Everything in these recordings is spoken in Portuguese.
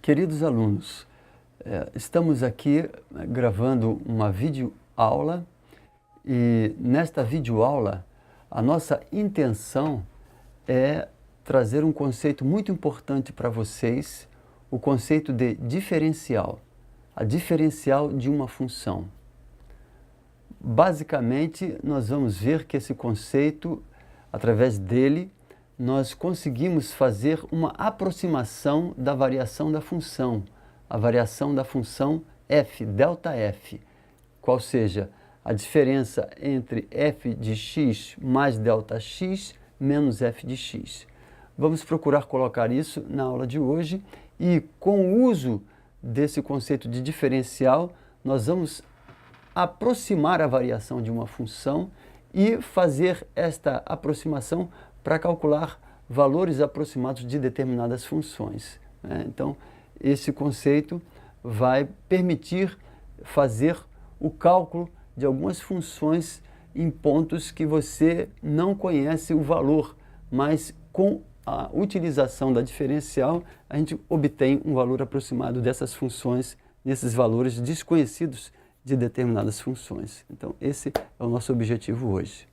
Queridos alunos, estamos aqui gravando uma videoaula e nesta videoaula a nossa intenção é trazer um conceito muito importante para vocês, o conceito de diferencial, a diferencial de uma função. Basicamente, nós vamos ver que esse conceito, através dele, nós conseguimos fazer uma aproximação da variação da função, a variação da função f, ΔF, qual seja a diferença entre f de x mais ΔX menos f de x. Vamos procurar colocar isso na aula de hoje e, com o uso desse conceito de diferencial, nós vamos aproximar a variação de uma função e fazer esta aproximação para calcular valores aproximados de determinadas funções. Então, esse conceito vai permitir fazer o cálculo de algumas funções em pontos que você não conhece o valor, mas com a utilização da diferencial, a gente obtém um valor aproximado dessas funções, nesses valores desconhecidos de determinadas funções. Então, esse é o nosso objetivo hoje.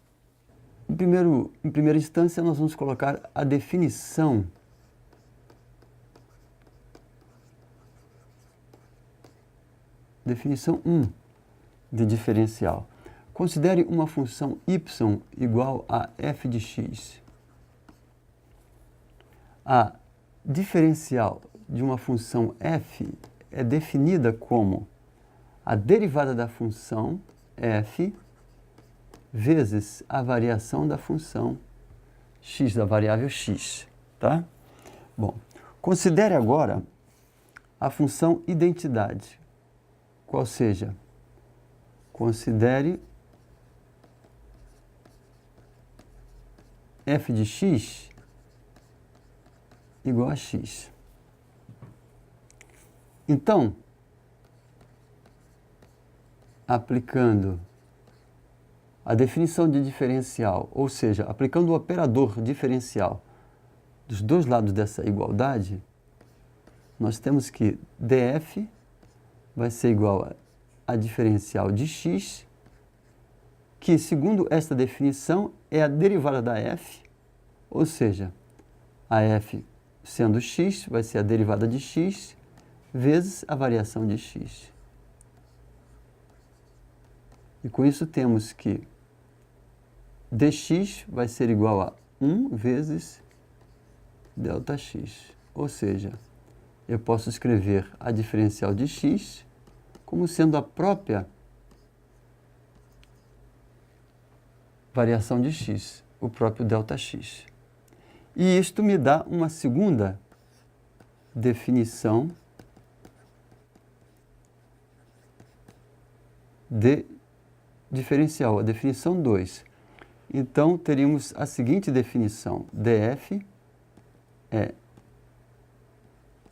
Em primeira instância, nós vamos colocar a definição Definição 1 de diferencial. Considere uma função y igual a f de x. A diferencial de uma função f é definida como a derivada da função f vezes a variação da função x, da variável x, tá? Bom, considere agora a função identidade, qual seja, considere f de x igual a x. Então, aplicando a definição de diferencial, ou seja, aplicando o operador diferencial dos dois lados dessa igualdade, nós temos que df vai ser igual a diferencial de x, que, segundo esta definição, é a derivada da f, ou seja, a f sendo x vai ser a derivada de x vezes a variação de x. E com isso temos que dx vai ser igual a 1 vezes ΔX. Ou seja, eu posso escrever a diferencial de x como sendo a própria variação de x, o próprio ΔX. E isto me dá uma segunda definição de diferencial, a definição 2. Então, teríamos a seguinte definição: df é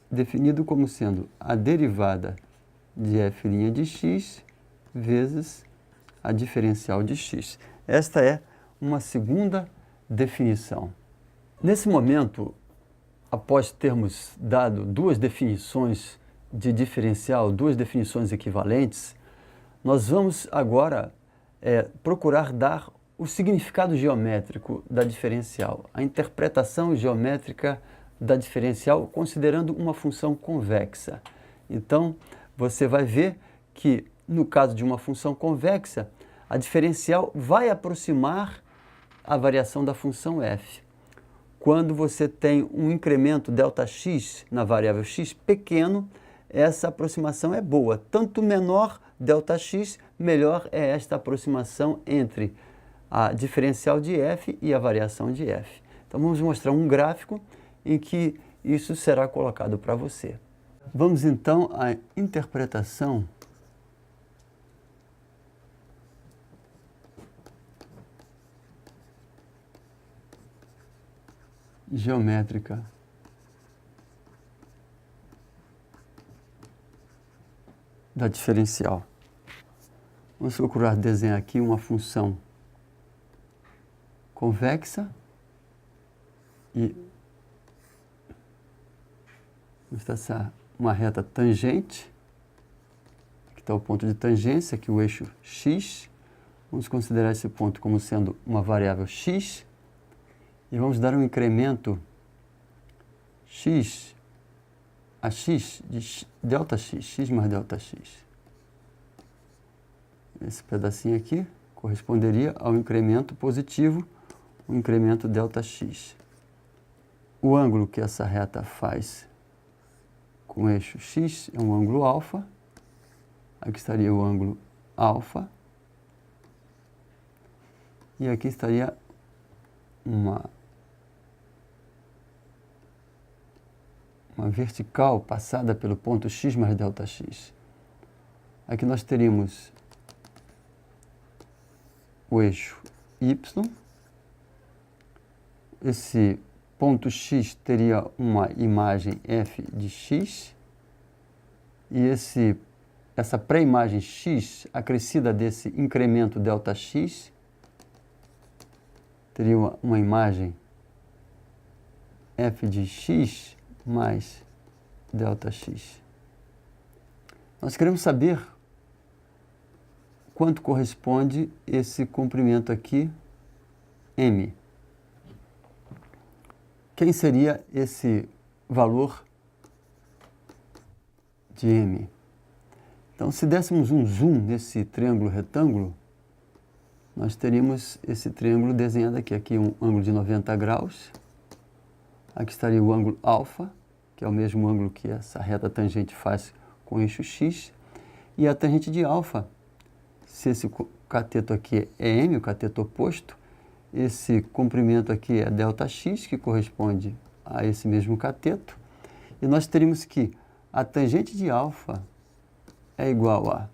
definido como sendo a derivada de f' de x vezes a diferencial de x. Esta é uma segunda definição. Nesse momento, após termos dado duas definições de diferencial, duas definições equivalentes, nós vamos agora procurar dar o significado geométrico da diferencial, a interpretação geométrica da diferencial, considerando uma função convexa. Então, você vai ver que, no caso de uma função convexa, a diferencial vai aproximar a variação da função f. Quando você tem um incremento ΔX na variável x pequeno, essa aproximação é boa. Tanto menor ΔX, melhor é esta aproximação entre a diferencial de f e a variação de f. Então, vamos mostrar um gráfico em que isso será colocado para você. Vamos, então, à interpretação geométrica da diferencial. Vamos procurar desenhar aqui uma função convexa e vamos traçar uma reta tangente. Aqui está o ponto de tangência, aqui o eixo x. Vamos considerar esse ponto como sendo uma variável x. E vamos dar um incremento x a x de delta x, x mais delta x. Esse pedacinho aqui corresponderia ao incremento positivo, o incremento Δx. O ângulo que essa reta faz com o eixo x é um ângulo alfa. Aqui estaria o ângulo alfa. E aqui estaria uma vertical passada pelo ponto x mais Δx. Aqui nós teríamos o eixo y. Esse ponto x teria uma imagem f de x. E essa pré-imagem x, acrescida desse incremento Δx, teria uma imagem f de x mais Δx. Nós queremos saber quanto corresponde esse comprimento aqui, m. Quem seria esse valor de m? Então, se dessemos um zoom nesse triângulo retângulo, nós teríamos esse triângulo desenhado aqui. Aqui um ângulo de 90 graus. Aqui estaria o ângulo alfa, que é o mesmo ângulo que essa reta tangente faz com o eixo x. E a tangente de alfa, se esse cateto aqui é m, o cateto oposto, esse comprimento aqui é Δx, que corresponde a esse mesmo cateto. E nós teríamos que a tangente de alfa é igual a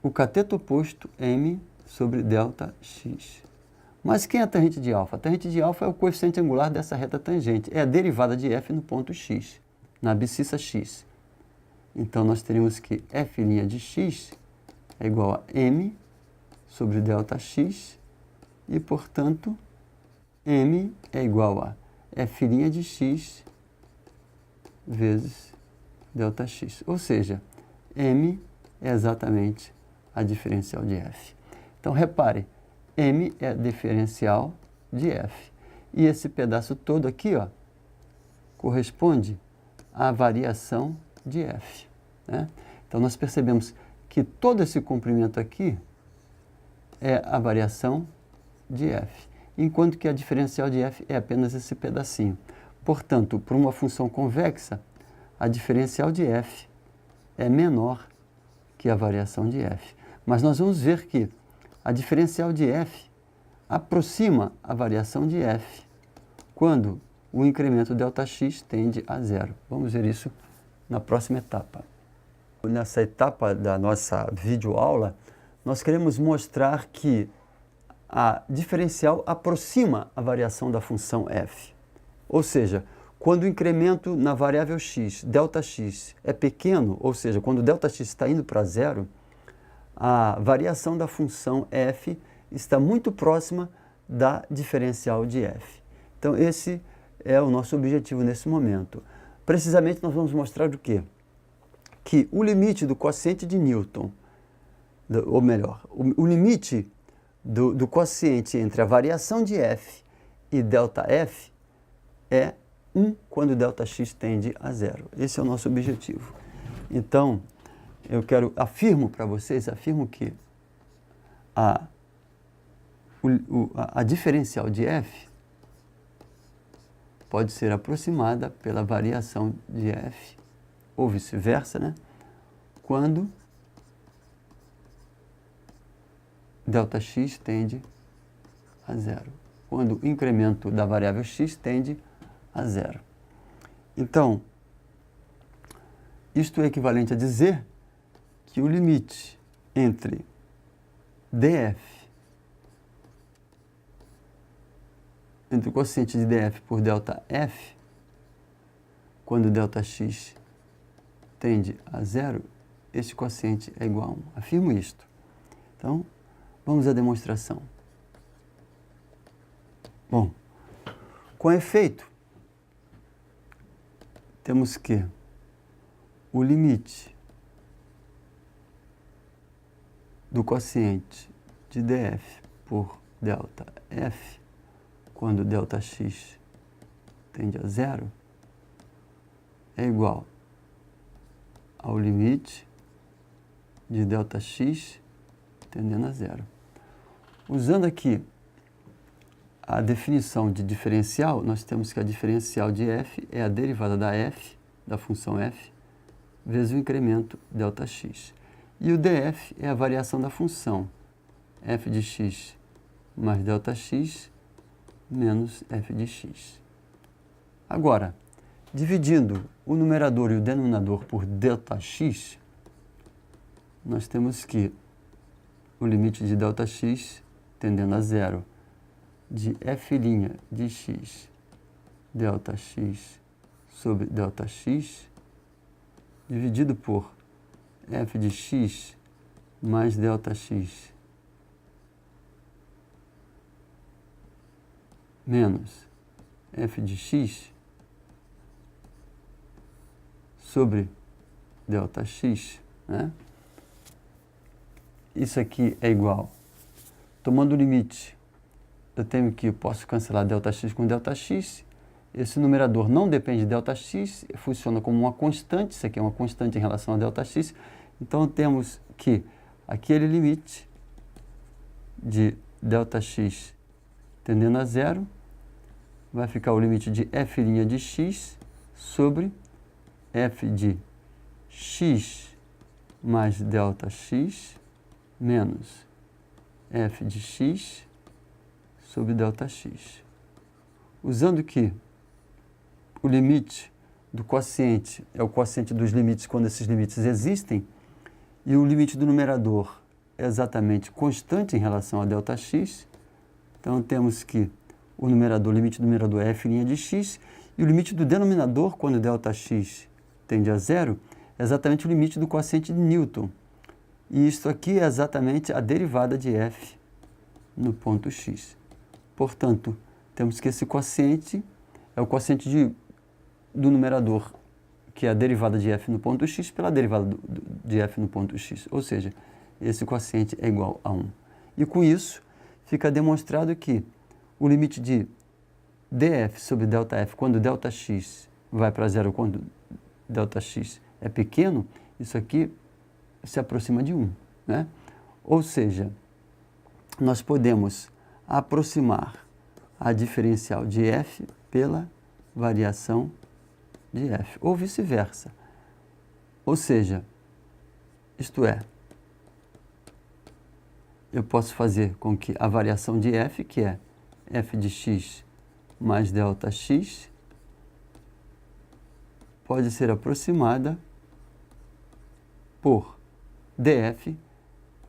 o cateto oposto m sobre Δx. Mas quem é a tangente de alfa? A tangente de alfa é o coeficiente angular dessa reta tangente. É a derivada de f no ponto x, na abscissa x. Então, nós teríamos que f' de x é igual a m sobre Δx e, portanto, m é igual a f' de x vezes Δx. Ou seja, m é exatamente a diferencial de f. Então, repare, m é a diferencial de f. E esse pedaço todo aqui, ó, corresponde à variação de f, né? Então, nós percebemos que todo esse comprimento aqui é a variação de f, enquanto que a diferencial de f é apenas esse pedacinho. Portanto, para uma função convexa, a diferencial de f é menor que a variação de f. Mas nós vamos ver que a diferencial de f aproxima a variação de f quando o incremento Δx tende a zero. Vamos ver isso na próxima etapa. Nessa etapa da nossa videoaula, nós queremos mostrar que a diferencial aproxima a variação da função f. Ou seja, quando o incremento na variável x, Δx, é pequeno, ou seja, quando Δx está indo para zero, a variação da função f está muito próxima da diferencial de f. Então, esse é o nosso objetivo nesse momento. Precisamente, nós vamos mostrar o quê? Que o limite do quociente de Newton, ou melhor, o limite do quociente entre a variação de f e ΔF é 1 quando Δx tende a zero. Esse é o nosso objetivo. Então, afirmo para vocês que a diferencial de f pode ser aproximada pela variação de f, ou vice-versa, né? Quando Δx tende a zero. Quando o incremento da variável x tende a zero. Então, isto é equivalente a dizer que o limite entre df, entre o quociente de df por ΔF, quando Δx tende a zero, este quociente é igual a 1. Afirmo isto. Então, vamos à demonstração. Bom, com efeito, temos que o limite do quociente de df por delta f, quando Δx tende a zero, é igual ao limite de Δx tendendo a zero. Usando aqui a definição de diferencial, nós temos que a diferencial de f é a derivada da f, da função f, vezes o incremento Δx. E o df é a variação da função f de x mais Δx menos f de x. Agora, dividindo o numerador e o denominador por Δx, nós temos que o limite de Δx tendendo a zero de f' de x Δx sobre Δx dividido por f de x mais Δx menos f de x sobre Δx, né? Isso aqui é igual, tomando o limite, posso cancelar Δx com Δx, esse numerador não depende de Δx, funciona como uma constante, isso aqui é uma constante em relação a Δx, então temos que aquele limite de Δx tendendo a zero, vai ficar o limite de f' de x sobre f de x mais Δx menos f de x sobre Δx. Usando que o limite do quociente é o quociente dos limites quando esses limites existem, e o limite do numerador é exatamente constante em relação a Δx, então temos que o limite do numerador é f' de x, e o limite do denominador, quando Δx tende a zero, é exatamente o limite do quociente de Newton. E isto aqui é exatamente a derivada de f no ponto x. Portanto, temos que esse quociente é o quociente do numerador, que é a derivada de f no ponto x pela derivada de f no ponto x. Ou seja, esse quociente é igual a 1. E com isso, fica demonstrado que o limite de df sobre ΔF, quando Δx vai para zero, quando Δx é pequeno, isso aqui se aproxima de 1, né? Ou seja, nós podemos aproximar a diferencial de f pela variação de f, ou vice-versa. Ou seja, isto é, eu posso fazer com que a variação de f, que é f de x mais Δx, pode ser aproximada por df,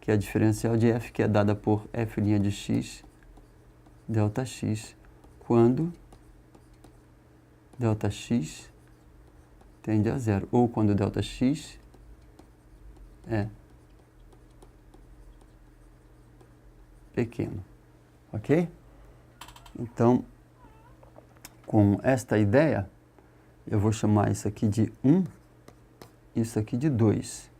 que é a diferencial de f, que é dada por f' de x Δx, quando Δx tende a zero, ou quando Δx é pequeno, ok? Então, com esta ideia, eu vou chamar isso aqui de 1, isso aqui de 2.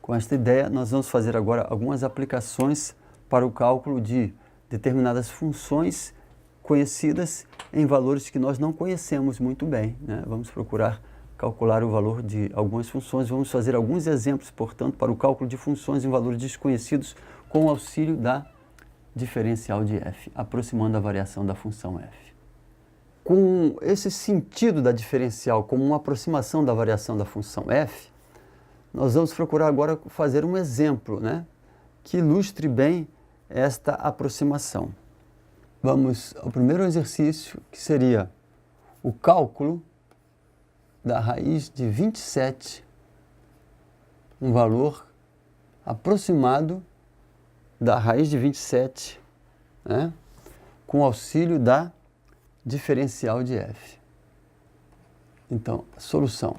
Com esta ideia, nós vamos fazer agora algumas aplicações para o cálculo de determinadas funções conhecidas em valores que nós não conhecemos muito bem, né? Vamos procurar calcular o valor de algumas funções, vamos fazer alguns exemplos, portanto, para o cálculo de funções em valores desconhecidos com o auxílio da diferencial de f, aproximando a variação da função f. Com esse sentido da diferencial como uma aproximação da variação da função f, nós vamos procurar agora fazer um exemplo, né, que ilustre bem esta aproximação. Vamos ao primeiro exercício, que seria o cálculo da raiz de 27, um valor aproximado da raiz de 27, né, com auxílio da diferencial de f. Então, solução.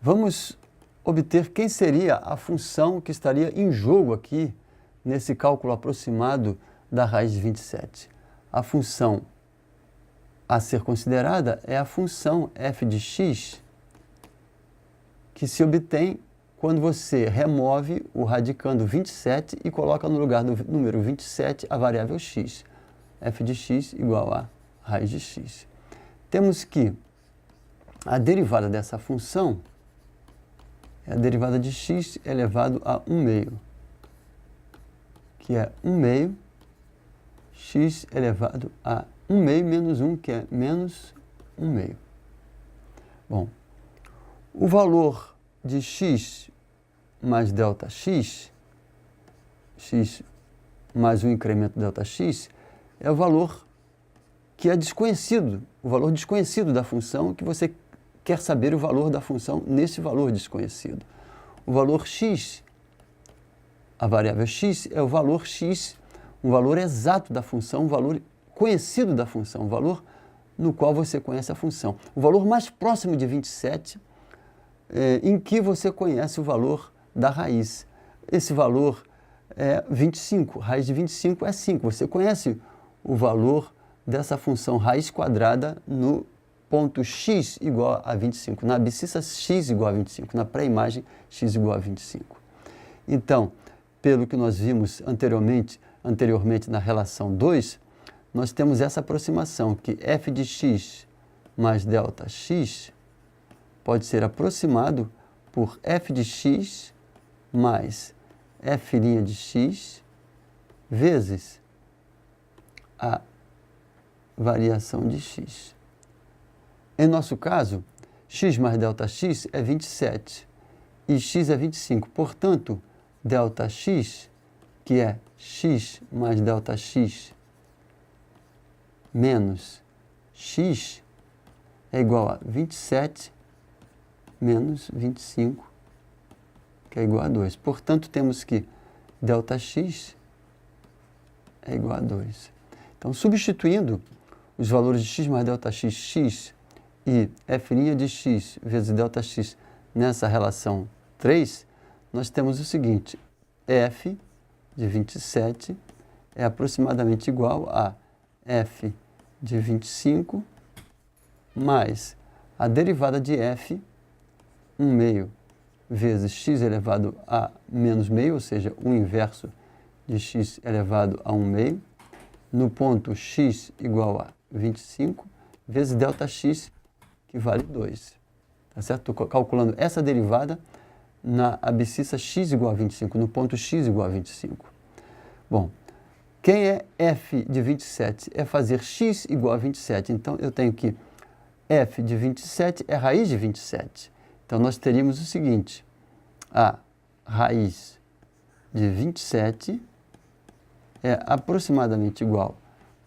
Vamos obter quem seria a função que estaria em jogo aqui nesse cálculo aproximado da raiz de 27. A função a ser considerada é a função f de x, que se obtém quando você remove o radicando 27 e coloca no lugar do número 27 a variável x. F de x igual a raiz de x. Temos que a derivada dessa função é a derivada de x elevado a 1 meio, que é 1 meio x elevado a 1 meio menos 1, que é menos 1 meio. Bom, o valor de x mais Δx, x mais o incremento Δx, é o valor que é desconhecido, o valor desconhecido da função, que você quer saber o valor da função nesse valor desconhecido. O valor x, a variável x, é o valor x, um valor exato da função, um valor conhecido da função, um valor no qual você conhece a função. O valor mais próximo de 27, em que você conhece o valor da raiz. Esse valor é 25, raiz de 25 é 5. Você conhece o valor dessa função raiz quadrada no ponto x igual a 25, na abscissa x igual a 25, na pré-imagem x igual a 25. Então, pelo que nós vimos anteriormente na relação 2, nós temos essa aproximação, que f de x mais Δx pode ser aproximado por f de x mais f' de x vezes a variação de x. Em nosso caso, x mais Δx é 27 e x é 25. Portanto, Δx, que é x mais Δx menos x, é igual a 27 menos 25, que é igual a 2. Portanto, temos que Δx é igual a 2. Então, substituindo os valores de x mais Δx, x e f' de x vezes Δx nessa relação 3, nós temos o seguinte: f de 27 é aproximadamente igual a f de 25 mais a derivada de f, 1 meio, vezes x elevado a menos meio, ou seja, o inverso de x elevado a 1 meio, no ponto x igual a 25, vezes Δx, que vale 2. Tá certo? Estou calculando essa derivada na abscissa x igual a 25, no ponto x igual a 25. Bom, quem é f de 27? É fazer x igual a 27. Então, eu tenho que f de 27 é raiz de 27. Então, nós teríamos o seguinte: a raiz de 27 é aproximadamente igual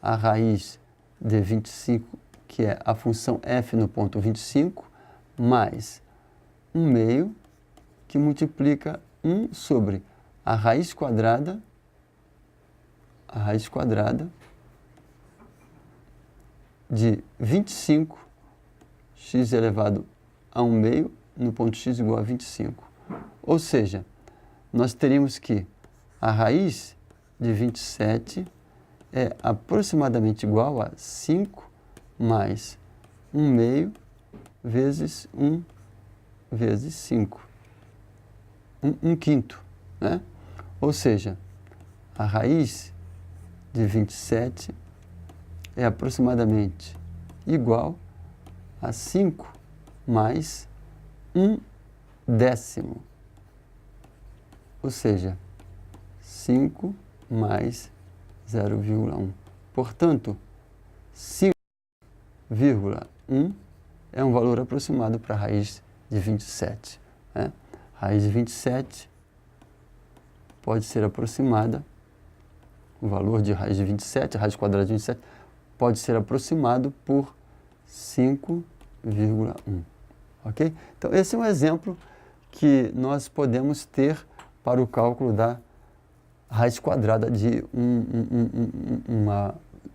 a raiz de 25, que é a função f no ponto 25, mais 1 meio, que multiplica 1 sobre a raiz quadrada de 25, x elevado a 1 meio, no ponto x igual a 25. Ou seja, nós teríamos que a raiz de 27 é aproximadamente igual a 5 mais 1 meio vezes 1 vezes 5. 1 quinto, né? Ou seja, a raiz de 27 é aproximadamente igual a 5 mais 1 décimo. Ou seja, 5 mais 0,1. Portanto, 5,1 é um valor aproximado para a raiz de 27. Né? Raiz de 27 pode ser aproximada, o valor de raiz de 27, a raiz quadrada de 27, pode ser aproximado por 5,1. Ok? Então, esse é um exemplo que nós podemos ter para o cálculo da raiz quadrada de um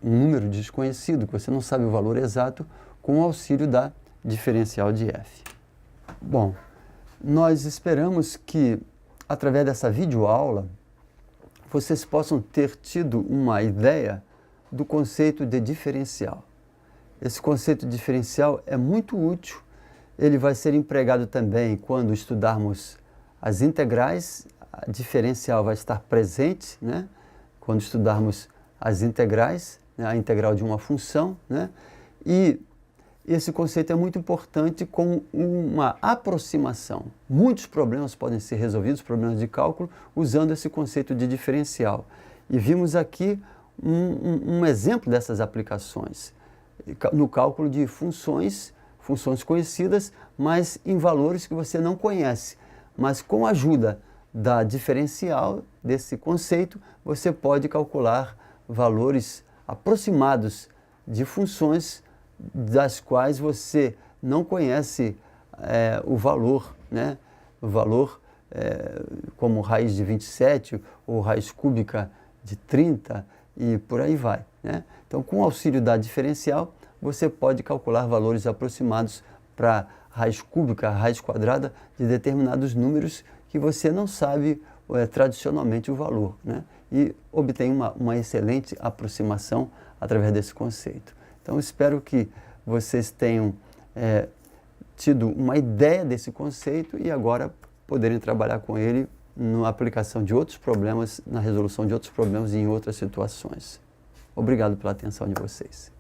número desconhecido, que você não sabe o valor exato, com o auxílio da diferencial de f. Bom, nós esperamos que, através dessa videoaula, vocês possam ter tido uma ideia do conceito de diferencial. Esse conceito diferencial é muito útil. Ele vai ser empregado também quando estudarmos as integrais. A diferencial vai estar presente, né? Quando estudarmos as integrais, né? A integral de uma função, né? E esse conceito é muito importante com uma aproximação. Muitos problemas podem ser resolvidos, problemas de cálculo, usando esse conceito de diferencial. E vimos aqui um exemplo dessas aplicações no cálculo de funções conhecidas, mas em valores que você não conhece. Mas com a ajuda da diferencial, desse conceito, você pode calcular valores aproximados de funções das quais você não conhece o valor, né? O valor como raiz de 27 ou raiz cúbica de 30 e por aí vai, né? Então, com o auxílio da diferencial, você pode calcular valores aproximados para raiz cúbica, raiz quadrada de determinados números que você não sabe tradicionalmente o valor, né? E obtém uma excelente aproximação através desse conceito. Então, espero que vocês tenham tido uma ideia desse conceito e agora poderem trabalhar com ele na aplicação de outros problemas, na resolução de outros problemas e em outras situações. Obrigado pela atenção de vocês.